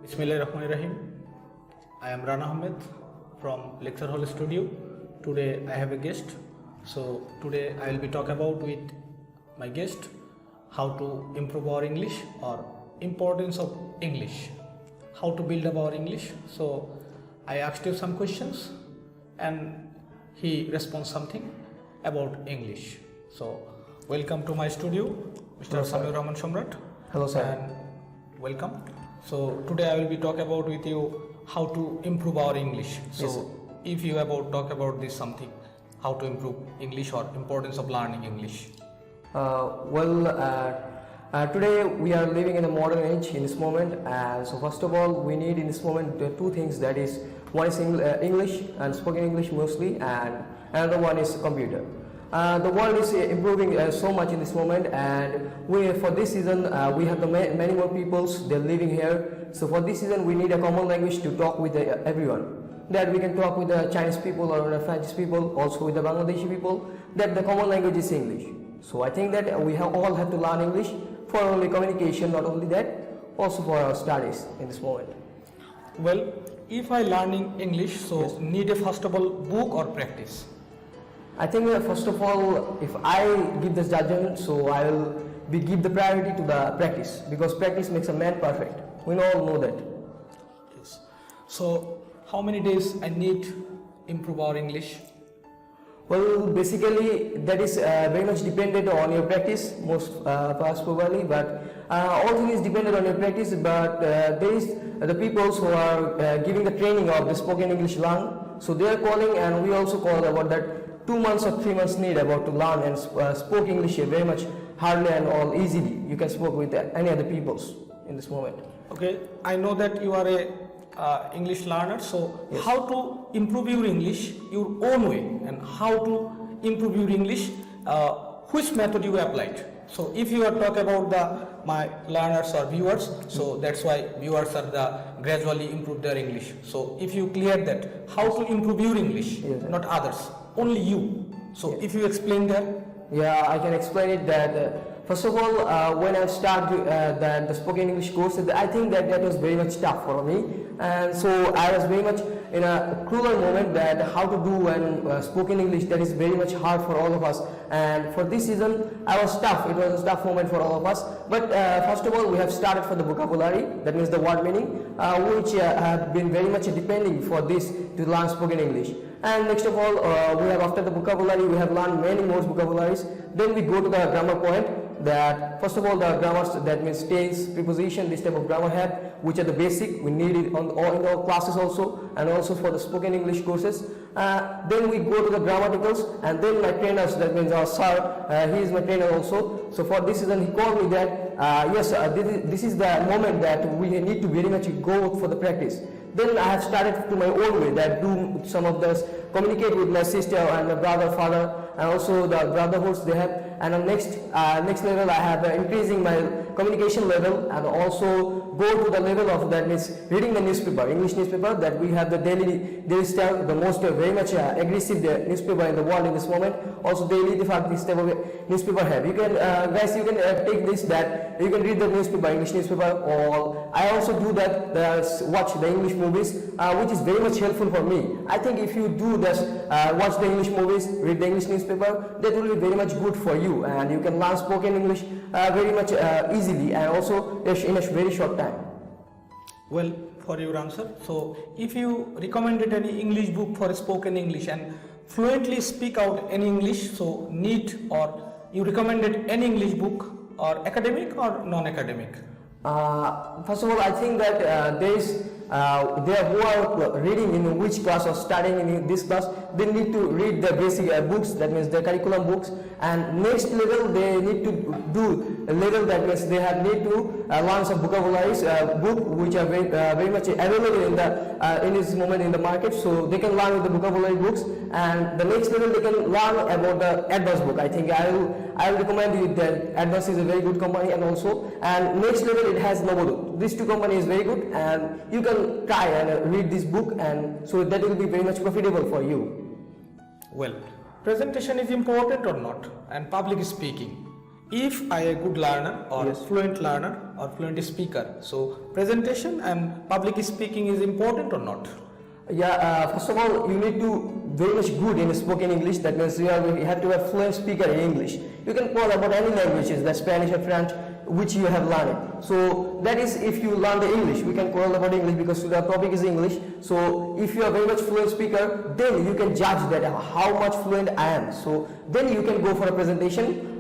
Bismillahirrahmanirrahim. I am Rana Ahmed from Lecture Hall Studio. Today I have a guest. So today I will be talking about with my guest how to improve our English or importance of English, how to build up our English. So I asked you some questions and he responds something about English. So welcome to my studio, Mr. Samir Rahman Samrat. Hello, sir. And welcome. So today I will be talking about with you how to improve our English. So Yes, sir. if you talk about this something, how to improve English or importance of learning English. Today we are living in a modern age in this moment, and so first of all we need in this moment two things, that is one is English and spoken English mostly, and another one is computer. The world is improving so much in this moment, and for this season we have many more peoples they're living here. So for this season we need a common language to talk with everyone. That we can talk with the Chinese people or the French people, also with the Bangladeshi people. That the common language is English. So I think that we all have to learn English for only communication, not only that, also for our studies in this moment. Well, if I learning English, so Yes. need a first of all book or practice. I think first of all, if I give this judgment, so I will give the priority to the practice, because practice makes a man perfect. We all know that. Yes. So how many days I need improve our English? Well, basically that is very much dependent on your practice, most probably, but all things is dependent on your practice. But there is the people who are giving the training of the spoken English learn, so they are calling, and we also call about that 2 months or 3 months need about to learn and spoke English very much hardly and all easily. You can spoke with any other peoples in this moment. Okay, I know that you are a English learner, so Yes. how to improve your English your own way, and how to improve your English, which method you applied? So if you are talking about my learners or viewers, so that's why viewers are gradually improve their English. So if you clear that, how to improve your English, Yes. not others, only you. So Yes. if you explain that. Yeah, I can explain it that first of all, when I started the spoken English course, I think that was very much tough for me, and so I was very much in a cruel moment that how to do and spoken English, that is very much hard for all of us. And for this season, I was tough. It was a tough moment for all of us. But first of all, we have started for the vocabulary, that means the word meaning, which have been very much depending for this to learn spoken English. And next of all, we have after the vocabulary, we have learned many more vocabularies. Then we go to the grammar point. That first of all, the grammars, that means tense, preposition, this type of grammar have, which are the basic. We need it in all classes also, and also for the spoken English courses. Then we go to the grammaticals, and then my trainers, that means our sir, he is my trainer also. So for this reason, he called me that yes, this is the moment that we need to very much go for the practice. Then I have started to my own way, that do some of this, communicate with my sister and my brother, father, and also the brotherhoods they have. And on next level, I have increasing my communication level, and also go to the level of, that means reading the newspaper, English newspaper, that we have the daily star, the most very much aggressive newspaper in the world in this moment. Also daily, the fact this type of newspaper have. You can guys, you can take this, that you can read the newspaper, English newspaper. Or I also do that, watch the English movies, which is very much helpful for me. I think if you do this, watch the English movies, read the English newspaper, that will be very much good for you, and you can learn spoken English very much easily, and also in a very short time. Well, for your answer, so if you recommended any English book for spoken English and fluently speak out any English, so need, or you recommended any English book, or academic or non-academic? First of all, I think that there who are reading in which class or studying in this class, they need to read the basic books, that means the curriculum books, and next level they need to do a level, that means they need to learn some vocabularies book, which are very much available in this moment in the market, so they can learn with the vocabulary books. And the next level they can learn about the advanced book. I think I will recommend you that Advanced is a very good company, and next level it has Novodo. These two companies is very good, and you can try and read this book, and so that will be very much profitable for you. Well, presentation is important or not, and public speaking. if I a good learner or Yes. fluent learner or fluent speaker, so presentation and public speaking is important or not? Yeah, first of all, you need to very much good in spoken English. That means you have to have fluent speaker in English. You can call about any languages, the Spanish or French, which you have learned. So that is if you learn the English, we can call about English because the topic is English. So if you are very much fluent speaker, then you can judge that how much fluent I am. So then you can go for a presentation.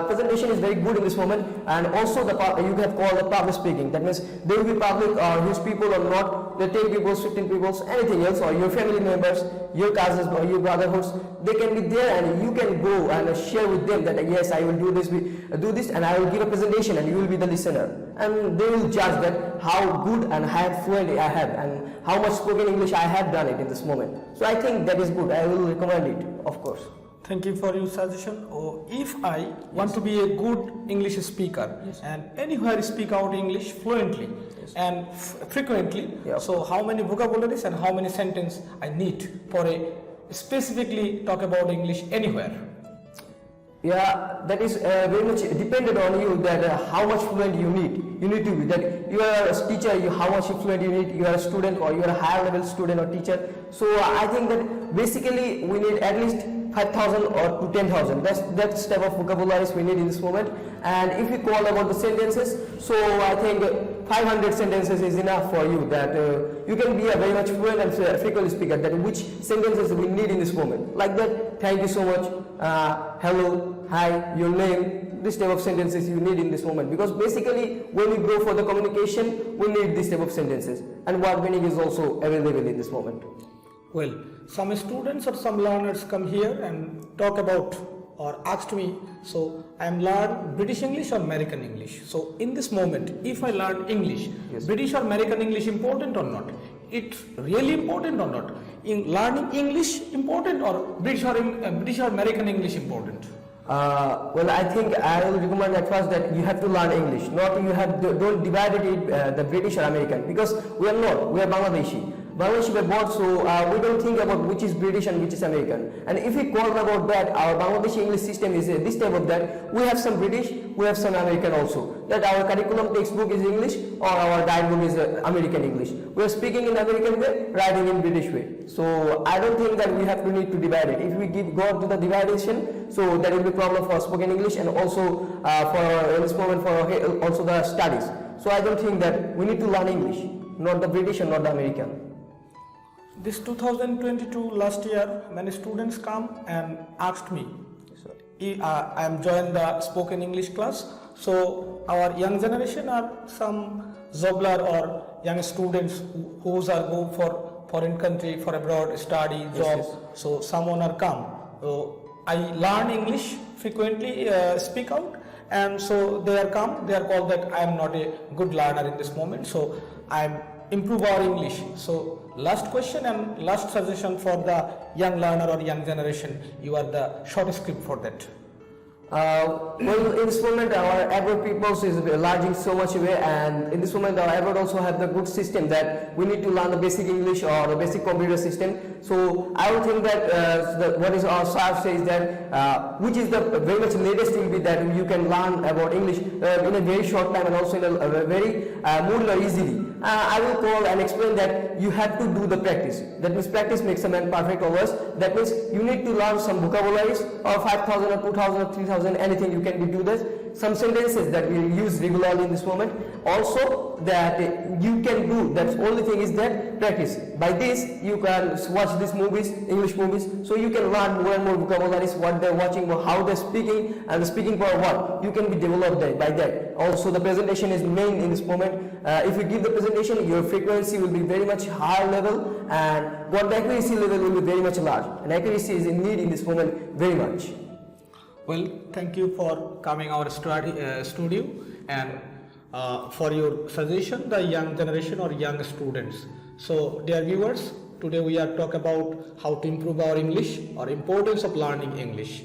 Presentation is very good in this moment, and also you have called the public speaking. That means there will be public or huge people or not, the 10 people, 15 people, anything else, or your family members, your cousins or your brotherhoods, they can be there and you can go and share with them that yes, I will do this and I will give a presentation and you will be the listener, and they will judge that how good and how fluent I have and how much spoken English I have done it in this moment. So I think that is good. I will recommend it, of course. Thank you for your suggestion. Oh, if I want to be a good English speaker and anywhere speak out English fluently and frequently, so how many vocabularies and how many sentences I need for a specifically talk about English anywhere? Yeah, that is very much dependent on you that how much fluent you need. You need to be that you are a teacher, how much fluent you need. You are a student or you are a higher level student or teacher. So I think that basically we need at least 5,000 or to 10,000. That's type of vocabularies we need in this moment. And if we call about the sentences, so I think 500 sentences is enough for you that you can be a very much fluent and frequent speaker. That which sentences we need in this moment. Like that, thank you so much, hello, hi, your name, this type of sentences you need in this moment. Because basically when we go for the communication, we need this type of sentences. And word meaning is also available in this moment. Well, some students or some learners come here and talk about or asked me, so I am learn British English or American English. So in this moment, if I learn English, British or American English important or not? It's really important or not? In learning English important or British or American English important? Well, I think I will recommend at first that you have to learn English. Not you have don't divide it the British or American, because we are not. We are Bangladeshi. Bangladeshi by born, so we don't think about which is British and which is American. And if we call about that, our Bangladeshi English system is this type of that. We have some British, we have some American also. That our curriculum textbook is English or our guidebook is American English. We are speaking in American way, writing in British way. So I don't think that we have to need to divide it. If we go to the division, so that will be problem for spoken English and also for in this moment for also the studies. So I don't think that we need to learn English, not the British and not the American. This 2022 last year, many students come and asked me, I am joined the spoken English class. So our young generation are some jobbler or young students who are go for foreign country for abroad study job. So someone are come. So I learn English frequently, speak out, and so they are come. They are called that I am not a good learner in this moment. So I am improve our English. So last question and last suggestion for the young learner or young generation, you are the short script for that. Well, in this moment our abroad peoples is enlarging so much away, and in this moment our abroad also have the good system that we need to learn the basic English or the basic computer system. So I would think that what is our sir says that which is the very much latest thing that you can learn about English in a very short time and also in a very more easily. I will call and explain that you have to do the practice. That means practice makes a man perfect always. That means you need to learn some vocabularies or 5,000 or 2,000 or 3,000, anything you can do this. Some sentences that we use regularly in this moment. Also that you can do, that's only thing is that practice. By this you can watch these movies, English movies, so you can learn more and more vocabularies, what they're watching, how they're speaking, and the speaking power what. You can be developed by that. Also the presentation is main in this moment. If you give the presentation, your frequency will be very much higher level, and what the accuracy level will be very much large. And accuracy is in need in this moment very much. Well, thank you for coming our studio and for your suggestion, the young generation or young students. So, dear viewers, today we are talk about how to improve our English or importance of learning English.